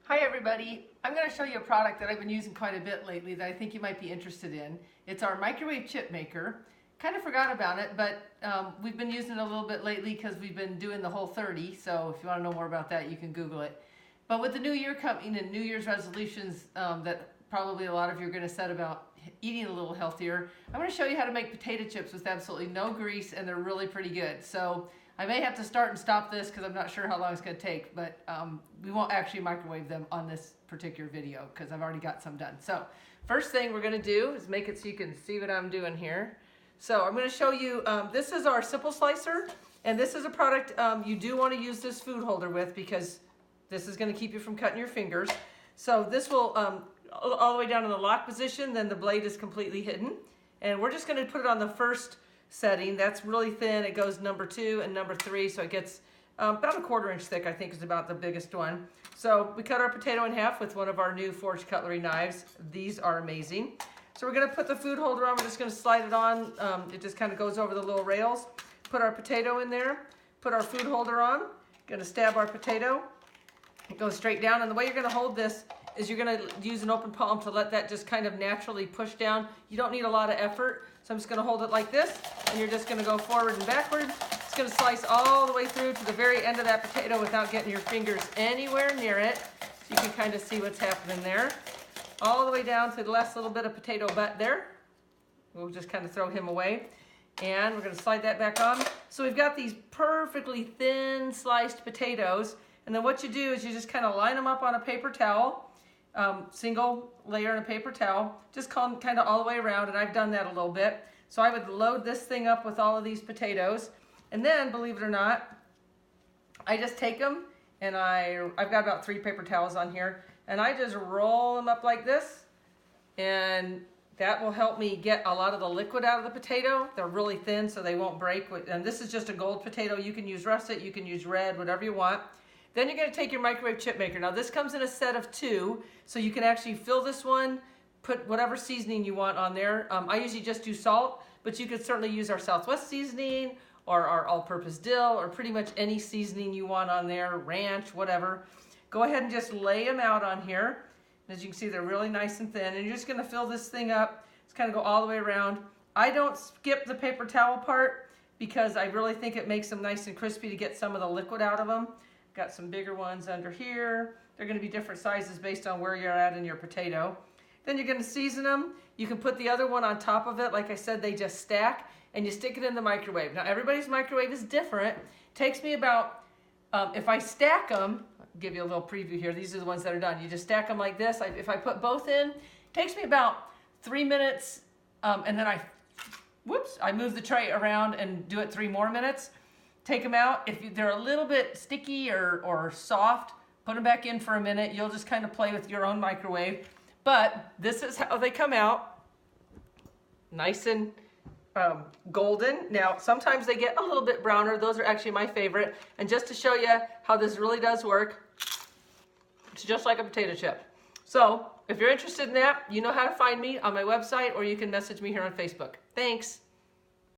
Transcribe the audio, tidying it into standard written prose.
Hi everybody, I'm going to show you a product that I've been using quite a bit lately that I think you might be interested in. It's our microwave chip maker. Kind of forgot about it, but we've been using it a little bit lately because we've been doing the Whole30, so if you want to know more about that you can Google it. But with the new year coming and New Year's resolutions that probably a lot of you are going to set about eating a little healthier, I'm going to show you how to make potato chips with absolutely no grease, and they're really pretty good. So I may have to start and stop this because I'm not sure how long it's going to take, but we won't actually microwave them on this particular video because I've already got some done. So first thing we're going to do is make it so you can see what I'm doing here. So I'm going to show you, this is our Simple Slicer, and this is a product you do want to use this food holder with because this is going to keep you from cutting your fingers. So this will, all the way down in the lock position, then the blade is completely hidden. And we're just going to put it on the first setting. That's really thin. It goes number 2 and number 3, so it gets about a 1/4 inch thick, I think is about the biggest one. So we cut our potato in half with one of our new Forged Cutlery knives. These are amazing. So we're going to put the food holder on. We're just going to slide it on. It just kind of goes over the little rails. Put our potato in there. Put our food holder on. Going to stab our potato. It goes straight down, and the way you're going to hold this is you're going to use an open palm to let that just kind of naturally push down. You don't need a lot of effort. So I'm just going to hold it like this, and you're just going to go forward and backward. It's going to slice all the way through to the very end of that potato without getting your fingers anywhere near it. So you can kind of see what's happening there. All the way down to the last little bit of potato butt there. We'll just kind of throw him away. And we're going to slide that back on. So we've got these perfectly thin sliced potatoes. And then what you do is you just kind of line them up on a paper towel. Single layer in a paper towel, just kind of all the way around, and I've done that a little bit. So I would load this thing up with all of these potatoes, and then, believe it or not, I just take them, and I've got about 3 paper towels on here, and I just roll them up like this, and that will help me get a lot of the liquid out of the potato. They're really thin, so they won't break, and this is just a gold potato. You can use russet, you can use red, whatever you want. Then you're going to take your microwave chip maker. Now this comes in a set of 2, so you can actually fill this one, put whatever seasoning you want on there. I usually just do salt, but you could certainly use our Southwest seasoning or our all-purpose dill or pretty much any seasoning you want on there, ranch, whatever. Go ahead and just lay them out on here. As you can see, they're really nice and thin, and you're just going to fill this thing up. Just kind of go all the way around. I don't skip the paper towel part because I really think it makes them nice and crispy to get some of the liquid out of them. Got some bigger ones under here. They're going to be different sizes based on where you're at in your potato. Then you're going to season them. You can put the other one on top of it. Like I said, they just stack, and you stick it in the microwave. Now everybody's microwave is different. It takes me about, if I stack them, I'll give you a little preview here. These are the ones that are done. You just stack them like this. If I put both in, it takes me about 3 minutes, and then I move the tray around and do it 3 more minutes. Take them out. If they're a little bit sticky or soft, put them back in for a minute. You'll just kind of play with your own microwave. But this is how they come out. Nice and golden. Now, sometimes they get a little bit browner. Those are actually my favorite. And just to show you how this really does work, it's just like a potato chip. So, if you're interested in that, you know how to find me on my website, or you can message me here on Facebook. Thanks.